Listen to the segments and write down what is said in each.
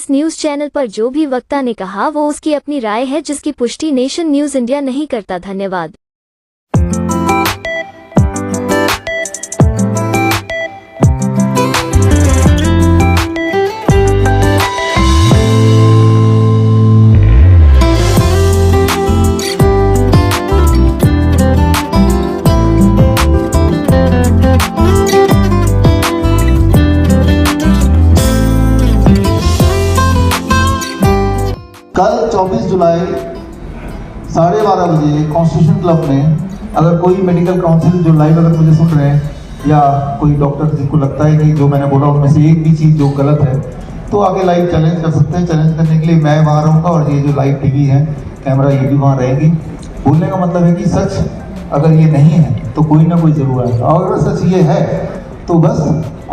इस news channel पर जो भी वक्ता ने कहा वो उसकी अपनी राय है, जिसकी पुष्टि नेशन न्यूज इंडिया नहीं करता। धन्यवाद। कल 24 जुलाई 12:30 बजे कॉन्स्टिट्यूशन क्लब में अगर कोई मेडिकल काउंसिल जो लाइव अगर मुझे सुन रहे हैं या कोई डॉक्टर जिसको लगता है कि जो मैंने बोला उनमें से एक भी चीज़ जो गलत है तो आगे लाइव चैलेंज कर सकते हैं। चैलेंज करने के लिए मैं वहाँ रहूँगा और ये जो लाइव टीवी है, कैमरा, ये भी वहाँ रहेगी। बोलने का मतलब है कि सच अगर ये नहीं है तो कोई ना कोई ज़रूर आएगा, और अगर सच ये है तो बस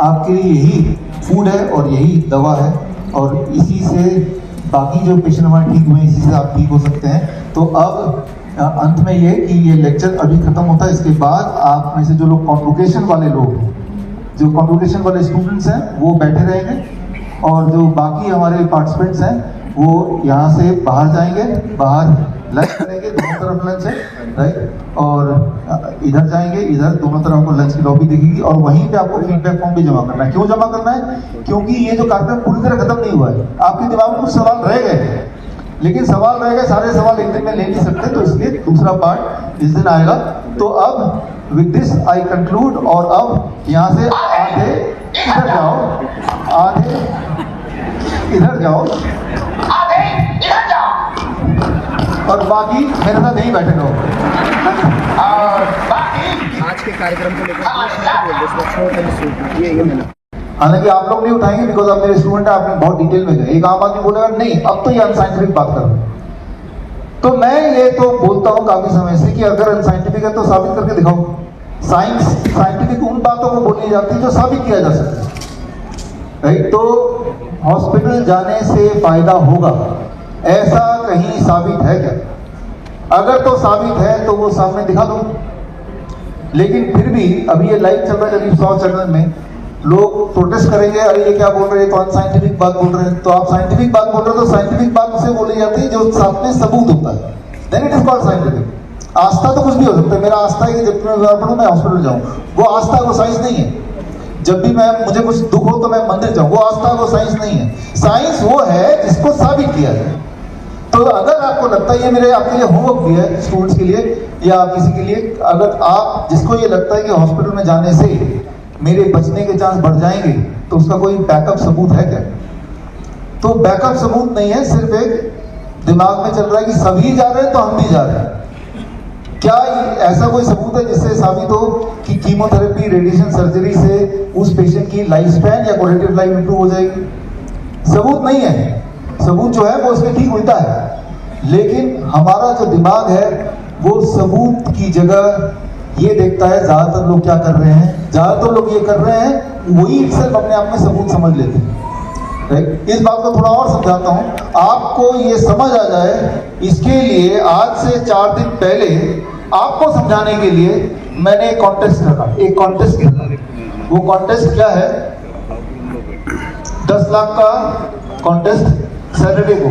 आपके लिए यही फूड है और यही दवा है, और इसी से बाकी जो पेशेंट हमारे ठीक हुए इसी से आप ठीक हो सकते हैं। तो अब अंत में ये कि ये लेक्चर अभी खत्म होता है, इसके बाद आप में से जो लोग कॉन्वोकेशन वाले लोग हैं, जो कॉन्वोकेशन वाले स्टूडेंट्स हैं वो बैठे रहेंगे, और जो बाकी हमारे पार्टिसिपेंट्स हैं वो यहाँ से बाहर जाएंगे, बाहर लंच करेंगे, दोनों तरफ लंच है राइट, और इधर जाएंगे, इधर दोनों तरफ आपको लंच की लॉबी दिखेगी, और वहीं पे आपको फीडबैक फॉर्म भी जमा करना है। क्यों जमा करना है? क्योंकि ये जो कार्यक्रम पूरी तरह खत्म नहीं हुआ है, आपके दिमाग में कुछ सवाल रह गए, लेकिन सवाल रह गए, सारे सवाल एक दिन में ले नहीं सकते, तो इसलिए दूसरा पार्ट इस दिन आएगा। तो अब विद दिस आई कंक्लूड, और अब यहाँ से आधे इधर जाओ, आधे इधर जाओ, और बाकी मेरे साथ यहीं बैठे रहो। और आज के कार्यक्रम को लेकर हालांकि आप लोग नहीं उठाएंगे बिकॉज आप मेरे स्टूडेंट हैं, आपने बहुत डिटेल में गए। एक आम आदमी बोलेगा नहीं अब तो ये अनसाइंटिफिक बात कर, तो मैं ये तो बोलता हूँ काफी समय से कि अगर अनसाइंटिफिक है तो साबित करके दिखाओ। साइंटिफिक उन बातों को बोली जाती है जो साबित किया जा सकता है राइट। तो हॉस्पिटल जाने से फायदा होगा ऐसा कहीं साबित है क्या? अगर तो साबित है तो वो सामने दिखा दो। लेकिन फिर भी अभी ये लाइव चल रहा है करीब 100 चैनल में, लोग प्रोटेस्ट करेंगे, अरे ये क्या बोल रहे हैं, तो अनसाइंटिफिक बात बोल रहे हैं। तो आप साइंटिफिक बात बोल रहे हो तो साइंटिफिक बात उसे बोली जाती है जो साथ में सबूत होता है, then it is called scientific. आस्था तो कुछ भी हो सकता है, मेरा आस्था है कि जब मैं बीमार पड़ूं मैं हॉस्पिटल जाऊं, वो आस्था है, वो साइंस नहीं है। जब भी मुझे कुछ दुख हो तो मैं मंदिर जाऊं, वो आस्था है, वो साइंस नहीं है। साइंस वो है जिसको साबित किया जाए। तो अगर आपको लगता है, ये मेरे आपके लिए होमवर्क भी है स्टूडेंट्स के लिए या किसी के लिए, अगर आप जिसको ये लगता है कि हॉस्पिटल में जाने से मेरे बचने के चांस बढ़ जाएंगे, तो उसका कोई बैकअप सबूत है क्या? तो बैकअप सबूत नहीं है, सिर्फ एक दिमाग में चल रहा है कि सभी जा रहे हैं तो हम भी जा रहे हैं। क्या ऐसा कोई सबूत है जिससे साबित हो कि कीमोथेरेपी, रेडिएशन, सर्जरी से उस पेशेंट की लाइफ स्पैन या क्वालिटी ऑफ लाइफ इंप्रूव हो जाएगी? सबूत नहीं है। सबूत जो है वो उसके ठीक उल्टा है। लेकिन हमारा जो दिमाग है वो सबूत की जगह ये देखता है ज्यादातर लोग क्या कर रहे हैं, ज्यादातर लोग ये कर रहे हैं, वही इटसेल्फ अपने आप में सबूत समझ लेते हैं राइट। इस बात को थोड़ा और समझाता हूं, आपको ये समझ आ जाए, इसके लिए आज से 4 दिन पहले आपको समझाने के लिए मैंने एक कॉन्टेस्ट रखा, एक कॉन्टेस्ट किया। वो कॉन्टेस्ट क्या है? 10 लाख का कॉन्टेस्ट सैटरडे को।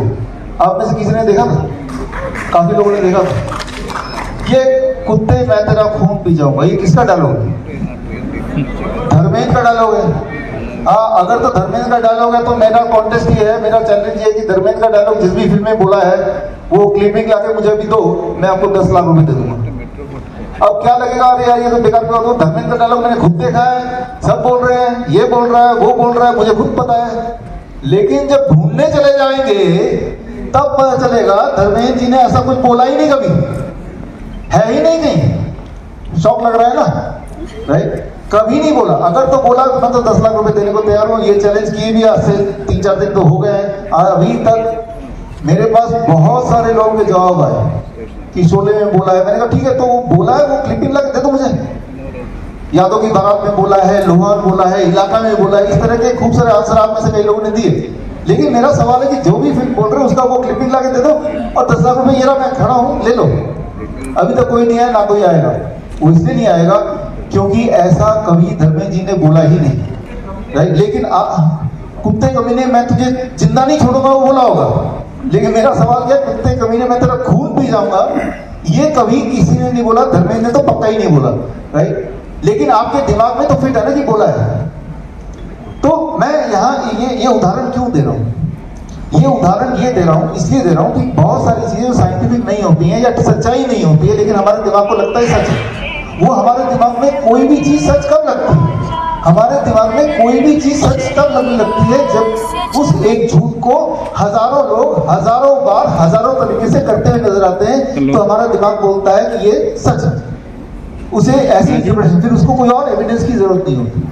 आप में से किसी ने देखा था? काफी लोगों ने देखा था। ये कुत्ते मैं तेरा खून पी जाऊंगा, ये किसका डायलॉग है? धर्मेंद्र का डायलॉग है। हाँ, अगर तो धर्मेंद्र का डायलॉग है तो मेरा कॉन्टेस्ट ये है, मेरा चैलेंज ये है कि धर्मेंद्र का डायलॉग जिस भी फिल्म में बोला है वो क्लिपिंग लाके मुझे भी दो, मैं आपको 10 लाख रुपए दे दूंगा। अब क्या लगेगा, अरे यार ये तो बेकार बात हो, धर्मेंद्र का डायलॉग मैंने खुद देखा है, सब बोल रहे हैं, ये बोल रहा है, वो बोल रहा है, मुझे खुद पता है। लेकिन जब ढूंढने चले जाएंगे तब पता चलेगा धर्मेंद्र जी ने ऐसा कुछ बोला ही नहीं, कभी है ही नहीं कहीं। शौक लग रहा है ना राइट? कभी नहीं बोला। अगर तो बोला तो मैं तो 10 लाख रुपए देने को तैयार हूँ। ये चैलेंज किए भी आज से 3-4 दिन तो हो गए हैं, अभी तक मेरे पास बहुत सारे लोगों के जवाब आए कि शोले में बोला है। मैंने कहा ठीक है, तो वो बोला है, वो क्लिपिंग लगा दे दो मुझे। यादव की बारात में बोला है, लोहान बोला है, इलाका में बोला है, इस तरह के खूब सारे आंसर आप में से कई लोगों ने दिए। लेकिन मेरा सवाल है कि जो भी फिल्म बोल रहे हैं उसका वो क्लिपिंग ला के दे दो, और 10 लाख रुपए ये रहा, मैं खड़ा हूँ, ले लो। अभी तक कोई नहीं आया, ना कोई आएगा। वो इसलिए नहीं आएगा क्योंकि ऐसा कभी धर्मेंद्र जी ने बोला ही नहीं राइट। लेकिन कुत्ते कमीने मैं तुझे जिंदा नहीं छोड़ूंगा वो बोला होगा, लेकिन मेरा सवाल क्या, कुत्ते कमीने मैं तेरा खून पी जाऊंगा, ये कभी किसी ने नहीं बोला। धर्मेंद्र ने तो पक्का ही नहीं बोला, राइट? लेकिन आपके दिमाग में तो फिट है ना कि बोला है। तो मैं यहाँ ये उदाहरण क्यों दे रहा हूँ? ये उदाहरण ये दे रहा हूँ, इसलिए दे रहा हूँ कि बहुत सारी चीजें जो साइंटिफिक नहीं होती हैं या सच्चाई नहीं होती है, लेकिन हमारे दिमाग को लगता है सच है। वो हमारे दिमाग में कोई भी चीज सच कब लगती है? हमारे दिमाग में कोई भी चीज सच तब लगने लगती है जब उस एक झूठ को हजारों लोग हजारों बार हजारों तरीके से करते हुए नजर आते हैं, तो हमारा दिमाग बोलता है कि ये सच है। उसे ऐसी इंटरप्रिटेशन, फिर उसको कोई और एविडेंस की जरूरत नहीं होती।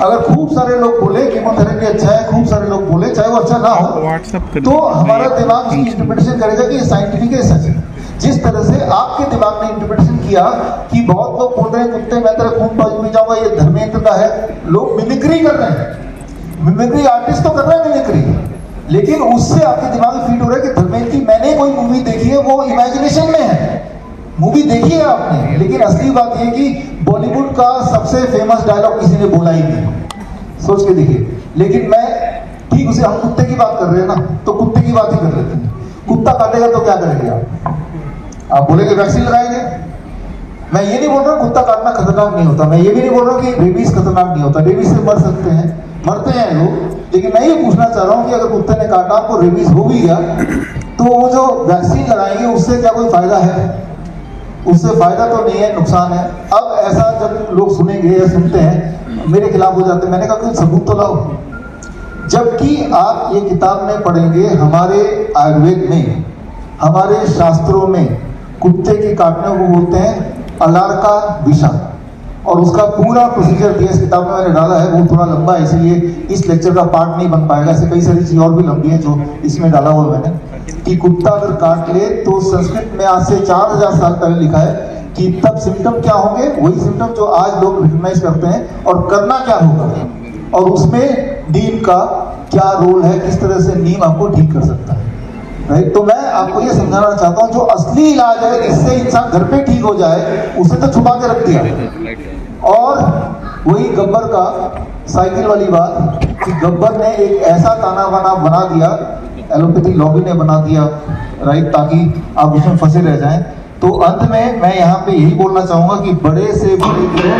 अगर खूब सारे लोग बोले कीमोथेरेपी अच्छा है, खूब सारे लोग बोले चाहे वो अच्छा ना हो, तो हमारा दिमाग उसकी इंटरप्रिटेशन करेगा कि ये साइंटिफिक है, सच है। जिस तरह से आपके दिमाग ने इंटरप्रिटेशन किया कि बहुत लोग बोल रहे हैं कुत्ते मैं तेरा खून पी जाऊंगा, ये धर्मेंद्र का है, लोग मिमिक्री कर रहे हैं। मिमिक्री आर्टिस्ट तो कर रहे हैं मिमिक्री, लेकिन उससे आपके दिमाग में फीड हो रहा है कि धर्मेंद्र की मैंने कोई मूवी देखी है, वो इमेजिनेशन में है, मूवी देखी है आपने, लेकिन असली बात यह कि बॉलीवुड का सबसे फेमस डायलॉग किसी ने बोला ही नहीं, सोच के देखिए। लेकिन मैं ठीक उसे, हम कुत्ते की बात कर रहे हैं ना, तो कुत्ते की बात ही कर लेते हैं। कुत्ता काटेगा तो क्या करेंगे आप बोलेंगे वैक्सीन लगाएंगे। मैं ये नहीं बोल रहा कुत्ता काटना खतरनाक नहीं होता, मैं ये भी नहीं बोल रहा कि रेबीज खतरनाक नहीं होता, रेबीज से मर सकते हैं, मरते हैं लोग। लेकिन मैं ये पूछना चाह रहा हूँ कि अगर कुत्ते ने काटा, आपको रेबीज हो भी गया, तो वो जो वैक्सीन लगाएंगे उससे क्या कोई फायदा है? उससे फायदा तो नहीं है, नुकसान है। अब ऐसा जब लोग सुनेंगे या सुनते हैं, मेरे खिलाफ हो जाते हैं। मैंने कहा कुछ सबूत तो लाओ। जबकि आप ये किताब में पढ़ेंगे, हमारे आयुर्वेद में, हमारे शास्त्रों में कुत्ते के काटने को बोलते हैं अलार्का विषा, और उसका पूरा प्रोसीजर दिया इस किताब में मैंने डाला है। वो थोड़ा लंबा है, इसलिए इस लेक्चर का पार्ट नहीं बन पाएगा। ऐसे कई सारी चीज और भी लंबी है जो इसमें डाला हुआ मैंने, कि कुत्ता अगर काट ले तो संस्कृत में आज से 4000 साल पहले लिखा है कि तब सिम्टम क्या होंगे, वही सिम्टम जो आज लोग रिकॉग्नाइज करते हैं, और करना क्या होगा, और उसमें नीम का क्या रोल है, किस तरह से नीम आपको ठीक कर सकता है, राइट? तो मैं आपको ये समझाना चाहता हूँ, जो असली इलाज है इससे इंसान घर पे ठीक हो जाए, उसे तो छुपा के रख दिया। और वही गब्बर का साइकिल वाली बात कि गब्बर ने एक ऐसा ताना बाना बना दिया, एलोपैथी लॉबी ने बना दिया, राइट, ताकि आप उसमें फंसे रह जाएं। तो अंत में मैं यहाँ पे यही बोलना चाहूंगा कि बड़े से बड़े,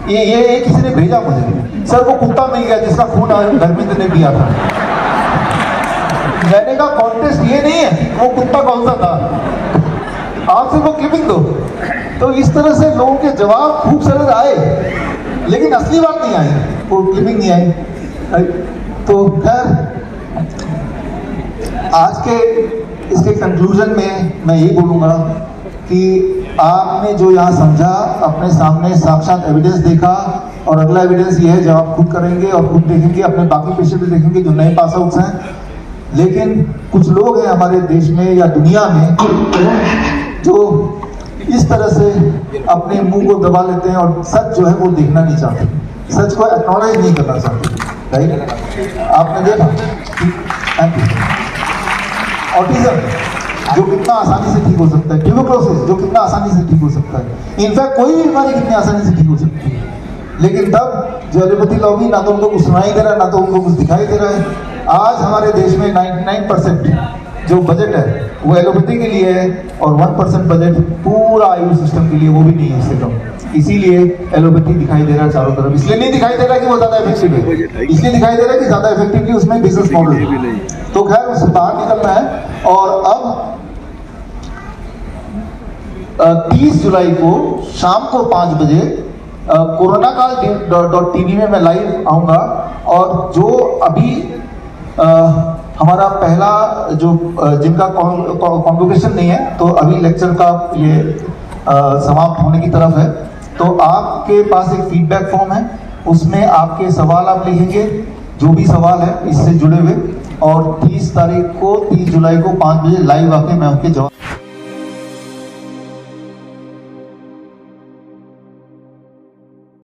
ये किसी ने भेजा मुझे, सर वो कुत्ता मिल गया जिसका खून धर्मेंद्र ने पिया था। मैंने कहा कॉन्टेस्ट ये नहीं है वो कुत्ता कौन सा था, आप सिर्फ वो क्लिपिंग दो। तो इस तरह से लोगों के जवाब खूब सारे आए, लेकिन असली बात नहीं आई, वो क्लिपिंग नहीं आई। तो खैर आज के इसके कंक्लूजन में मैं यही बोलूंगा कि आपने जो यहाँ समझा, अपने सामने साक्षात एविडेंस देखा, और अगला एविडेंस ये है जब आप खुद करेंगे और खुद देखेंगे, अपने बाकी पेशेंट भी देखेंगे जो नए पास आउट्स हैं। लेकिन कुछ लोग हैं हमारे देश में या दुनिया में जो इस तरह से अपने मुंह को दबा लेते हैं और सच जो है वो देखना नहीं चाहते, सच को एक्नॉलेज नहीं करना चाहते, राइट? आपने देखा ऑटिज्म जो कितना आसानी से ठीक हो सकता है, ट्यूबरक्लोसिस जो कितना आसानी से ठीक हो सकता है, इनफैक्ट कोई भी बीमारी कितनी आसानी से ठीक हो सकती है। लेकिन तब जो एलोपैथी लॉबी, ना तो उनको कुछ सुनाई दे रहा है, ना तो उनको कुछ दिखाई दे रहा है। आज हमारे देश में 99% जो बजट है वो एलोपैथी के लिए है, और 1% बजट पूरा आयुष सिस्टम के लिए, वो भी नहीं है इससे कम। इसीलिए एलोपैथी दिखाई दे रहा है चारों तरफ। इसलिए नहीं दिखाई दे रहा कि वो ज्यादा इफेक्टिव है, इसलिए दिखाई दे रहा है कि ज्यादा इफेक्टिवली उसमें बिजनेस मॉडल है। तो खैर उससे बाहर निकलना है। और अब 30 जुलाई को शाम को 5 बजे कोरोना काल .tv में मैं लाइव आऊंगा, और जो अभी हमारा पहला जो जिनका कॉन्वोकेशन नहीं है, तो अभी लेक्चर का ये समाप्त होने की तरफ है, तो आपके पास एक फीडबैक फॉर्म है, उसमें आपके सवाल आप लिखेंगे, जो भी सवाल है इससे जुड़े हुए, और 30 जुलाई को 5 बजे लाइव आके मैं उनके जवाब